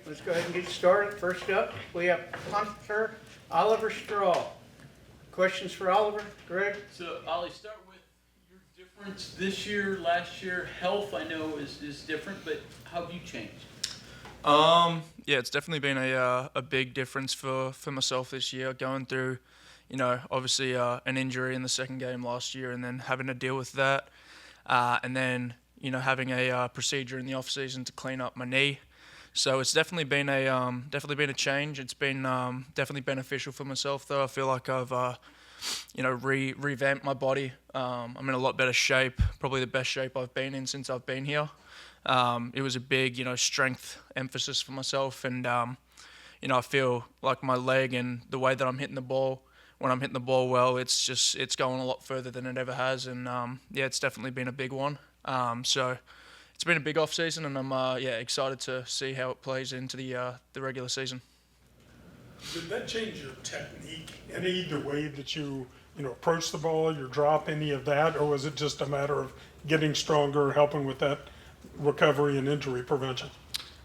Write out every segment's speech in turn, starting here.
Let's go ahead and get started. First up, we have punter Oliver Straw. Questions for Oliver, Greg? So, Ollie, start with your difference this year, last year. Health, I know, is different, but how have you changed? Yeah, it's definitely been a big difference for myself this year, going through, obviously an injury in the second game last year, and then having to deal with that, and then having a procedure in the off season to clean up my knee. So it's definitely been a change. It's been definitely beneficial for myself, though. I feel like I've revamped my body. I'm in a lot better shape, probably the best shape I've been in since I've been here. It was a big, strength emphasis for myself, and I feel like my leg and the way that I'm hitting the ball, when I'm hitting the ball well, it's going a lot further than it ever has, and yeah, it's definitely been a big one. So it's been a big off season, and I'm excited to see how it plays into the regular season. Did that change your technique in either way that you approach the ball, your drop, any of that, or was it just a matter of getting stronger, helping with that recovery and injury prevention?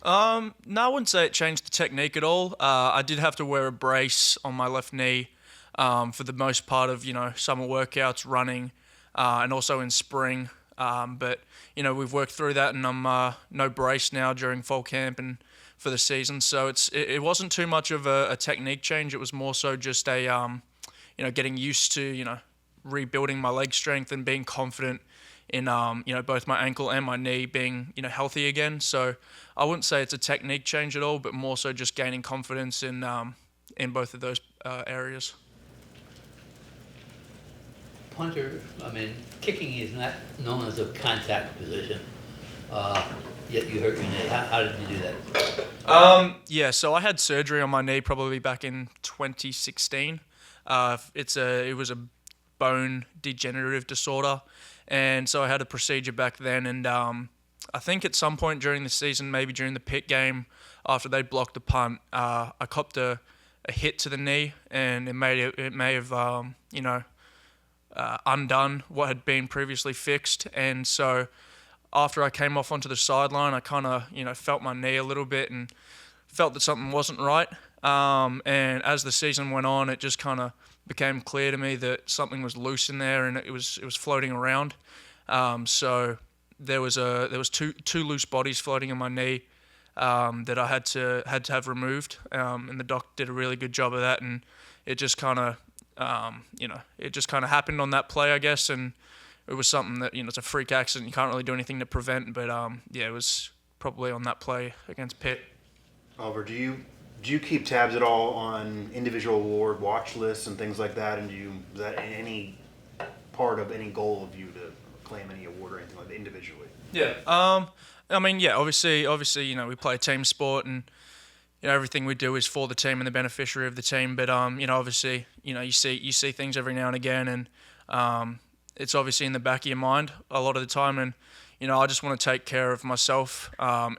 No, I wouldn't say it changed the technique at all. I did have to wear a brace on my left knee for the most part of summer workouts, running, and also in spring. But we've worked through that, and I'm no brace now during fall camp and for the season. So it wasn't too much of a technique change. It was more so just a getting used to rebuilding my leg strength and being confident in both my ankle and my knee being healthy again. So I wouldn't say it's a technique change at all, but more so just gaining confidence in both of those areas. Punter, kicking is not known as a contact position, yet you hurt your knee. How did you do that? Yeah, so I had surgery on my knee probably back in 2016. It was a bone degenerative disorder, and so I had a procedure back then, and I think at some point during the season, maybe during the pit game, after they blocked the punt, I copped a hit to the knee, and it may have undone what had been previously fixed. And so after I came off onto the sideline, I kind of felt my knee a little bit and felt that something wasn't right. And as the season went on, it just kind of became clear to me that something was loose in there, and it was floating around. So there was two loose bodies floating in my knee that I had to have removed, and the doc did a really good job of that. And it just kind of happened on that play, I guess, and it was something that it's a freak accident. You can't really do anything to prevent, but it was probably on that play against Pitt. Oliver, do you keep tabs at all on individual award watch lists and things like that? And is that any part of any goal of you to claim any award or anything like that individually? Yeah. Obviously, we play a team sport, and everything we do is for the team and the beneficiary of the team. But obviously, you see things every now and again, and it's obviously in the back of your mind a lot of the time. And I just want to take care of myself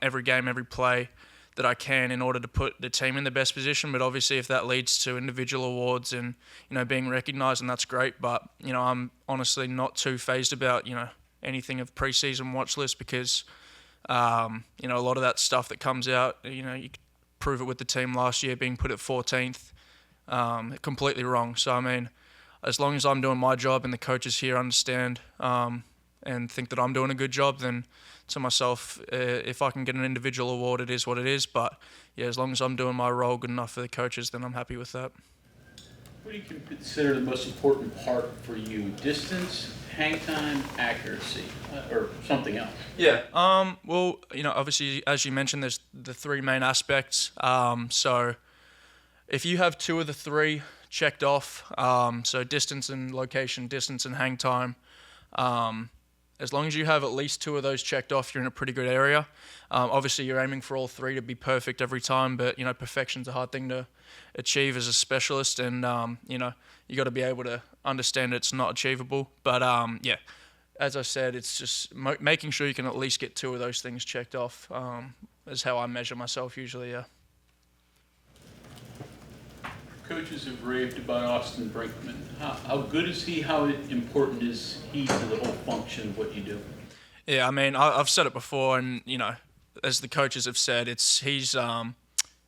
every game, every play that I can in order to put the team in the best position. But obviously, if that leads to individual awards and being recognised, then that's great. But I'm honestly not too fazed about anything of preseason watch list, because a lot of that stuff that comes out, you could prove it with the team last year being put at 14th, completely wrong. So as long as I'm doing my job and the coaches here understand and think that I'm doing a good job, then to myself, if I can get an individual award, it is what it is. But yeah, as long as I'm doing my role good enough for the coaches, then I'm happy with that. What do you consider the most important part for you? Distance, hang time, accuracy, or something else? Yeah. Well, obviously, as you mentioned, there's the three main aspects. So if you have two of the three checked off, so distance and location, distance and hang time, as long as you have at least two of those checked off, you're in a pretty good area. Obviously, you're aiming for all three to be perfect every time, but perfection's a hard thing to achieve as a specialist, and you got to be able to understand it's not achievable. But as I said, it's just making sure you can at least get two of those things checked off is how I measure myself usually. Yeah. Coaches have raved about Austin Brinkman. How good is he? How important is he to the whole function of what you do? Yeah, I've said it before, and as the coaches have said, he's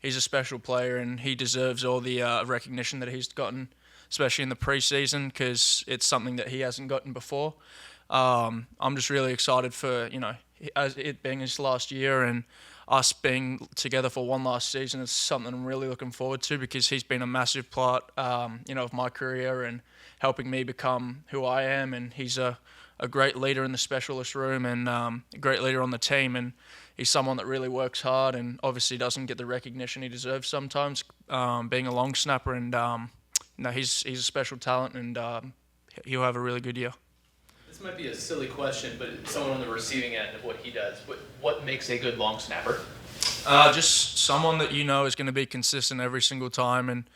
he's a special player, and he deserves all the recognition that he's gotten, especially in the preseason, because it's something that he hasn't gotten before. I'm just really excited for, as it being his last year and us being together for one last season. It's something I'm really looking forward to, because he's been a massive part, of my career and helping me become who I am. And he's a great leader in the specialist room, and a great leader on the team. And he's someone that really works hard and obviously doesn't get the recognition he deserves sometimes, being a long snapper. And he's a special talent, and he'll have a really good year. This might be a silly question, but someone on the receiving end of what he does, what makes a good long snapper? Just someone that is going to be consistent every single time. And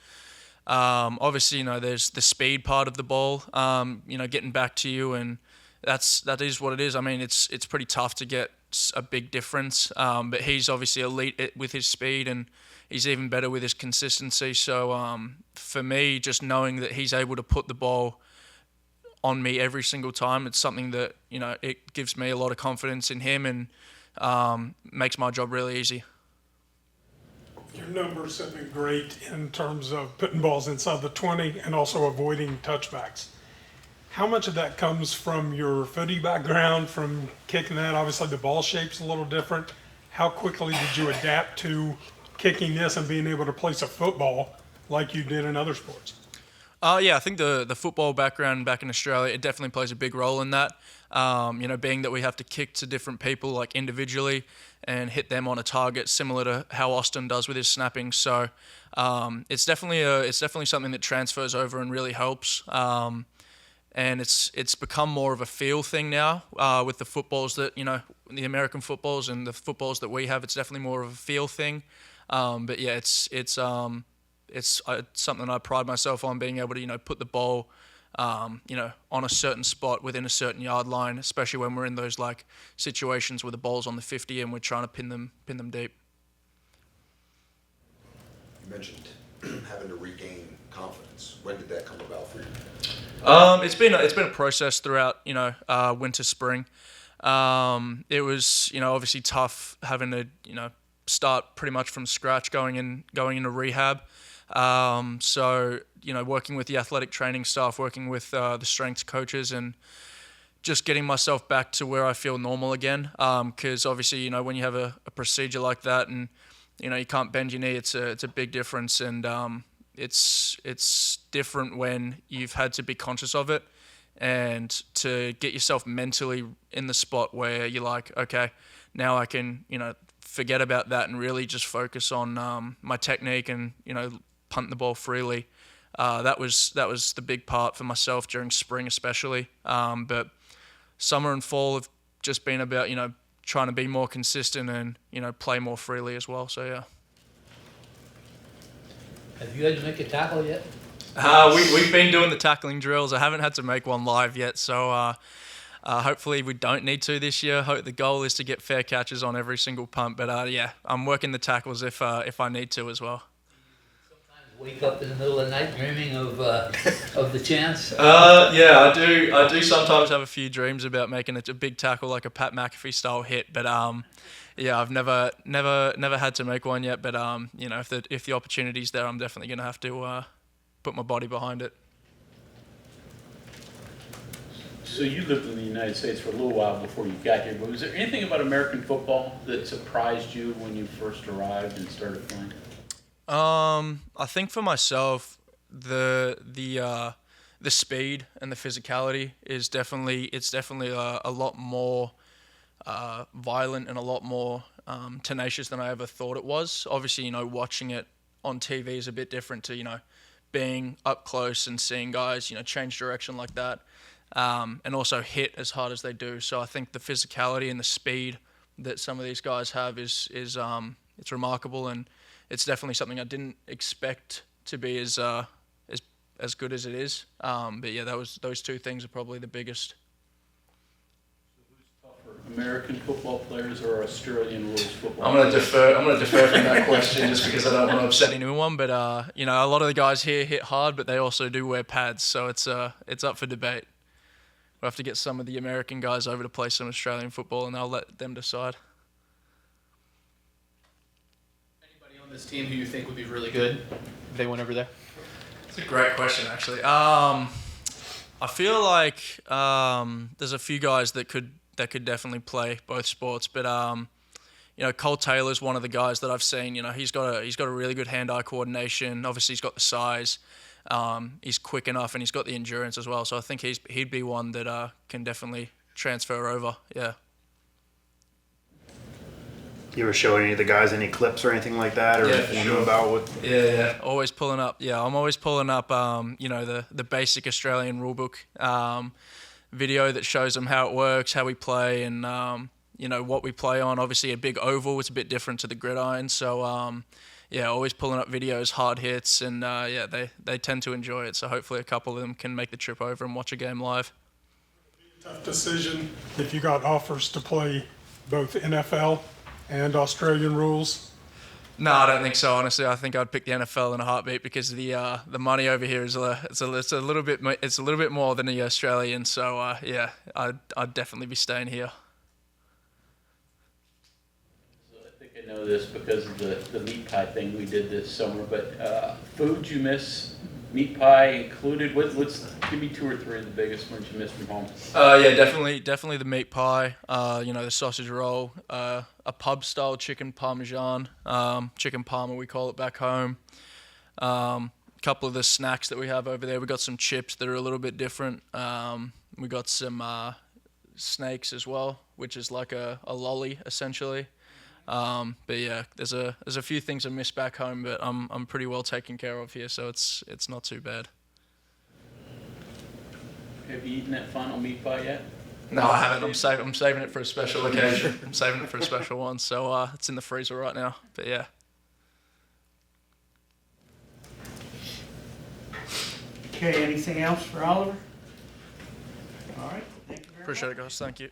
obviously, there's the speed part of the ball, getting back to you, and that is what it is. I mean, it's pretty tough to get a big difference, but he's obviously elite with his speed, and he's even better with his consistency. So for me, just knowing that he's able to put the ball on me every single time, it's something that, it gives me a lot of confidence in him, and makes my job really easy. Your numbers have been great in terms of putting balls inside the 20 and also avoiding touchbacks. How much of that comes from your footy background, from kicking that? Obviously, the ball shape's a little different. How quickly did you adapt to kicking this and being able to place a football like you did in other sports? Yeah, I think the football background back in Australia, it definitely plays a big role in that. Being that we have to kick to different people, like individually, and hit them on a target, similar to how Austin does with his snapping. So it's definitely something that transfers over and really helps. And it's become more of a feel thing now, with the footballs that, the American footballs and the footballs that we have. It's definitely more of a feel thing. But yeah, it's something I pride myself on, being able to, put the ball, on a certain spot within a certain yard line, especially when we're in those like situations where the ball's on the 50 and we're trying to pin them deep. You mentioned having to regain confidence. When did that come about for you? It's been a process throughout, winter, spring. It was, obviously tough having to, start pretty much from scratch, going into rehab. So, working with the athletic training staff, working with the strength coaches, and just getting myself back to where I feel normal again. Because obviously, when you have a procedure like that, and you can't bend your knee, it's a big difference. And it's different when you've had to be conscious of it, and to get yourself mentally in the spot where you're like, okay, now I can, forget about that and really just focus on my technique and, punt the ball freely. That was the big part for myself during spring especially. But summer and fall have just been about, trying to be more consistent and, play more freely as well. So, yeah. Have you had to make a tackle yet? We've been doing the tackling drills. I haven't had to make one live yet, so hopefully we don't need to this year. The goal is to get fair catches on every single punt, but yeah, I'm working the tackles if I need to as well. Sometimes wake up in the middle of the night dreaming of the chance. Yeah, I do sometimes have a few dreams about making a big tackle, like a Pat McAfee style hit, but yeah, I've never had to make one yet. But if the opportunity's there, I'm definitely gonna have to put my body behind it. So you lived in the United States for a little while before you got here, but was there anything about American football that surprised you when you first arrived and started playing? I think for myself, the speed and the physicality is definitely a lot more violent and a lot more tenacious than I ever thought it was. Obviously, watching it on TV is a bit different to, being up close and seeing guys, change direction like that, and also hit as hard as they do. So I think the physicality and the speed that some of these guys have is it's remarkable, and it's definitely something I didn't expect to be as good as it is. But yeah, those two things are probably the biggest. American football players or Australian rules football? I'm gonna defer from that question just because I don't want to upset anyone. But a lot of the guys here hit hard, but they also do wear pads, so it's up for debate. We'll have to get some of the American guys over to play some Australian football, and I'll let them decide. Anybody on this team who you think would be really good if they went over there? It's a great question, actually. I feel like there's a few guys that could definitely play both sports, but Cole Taylor's one of the guys that I've seen. He's got a really good hand-eye coordination. Obviously, he's got the size. He's quick enough, and he's got the endurance as well. So I think he'd be one that can definitely transfer over. Yeah. You ever show any of the guys any clips or anything like that, or Yeah, inform them sure. about what? Yeah. Always pulling up. Yeah, I'm always pulling up. The basic Australian rulebook video that shows them how it works, how we play, and what we play on. Obviously, a big oval. It's a bit different to the gridiron. So always pulling up videos, hard hits, and they tend to enjoy it. So hopefully, a couple of them can make the trip over and watch a game live. Tough decision if you got offers to play both NFL and Australian rules. No, I don't think so. Honestly, I think I'd pick the NFL in a heartbeat because the money over here is it's a little bit more than the Australian. So I'd definitely be staying here. So I think I know this because of the meat pie thing we did this summer, but foods you miss, meat pie included. Give me 2 or 3 of the biggest ones you miss from home. Definitely the meat pie. The sausage roll, a pub style chicken parmesan, chicken parma we call it back home. Couple of the snacks that we have over there. We got some chips that are a little bit different. We got some snakes as well, which is like a lolly essentially. There's a few things I miss back home, but I'm pretty well taken care of here, so it's not too bad. Have you eaten that final meat pie yet? No, I haven't. I'm saving it for a special occasion. I'm saving it for a special one, so it's in the freezer right now. But yeah. Okay, anything else for Oliver? All right, thank you very much. Appreciate it, guys. Thank you.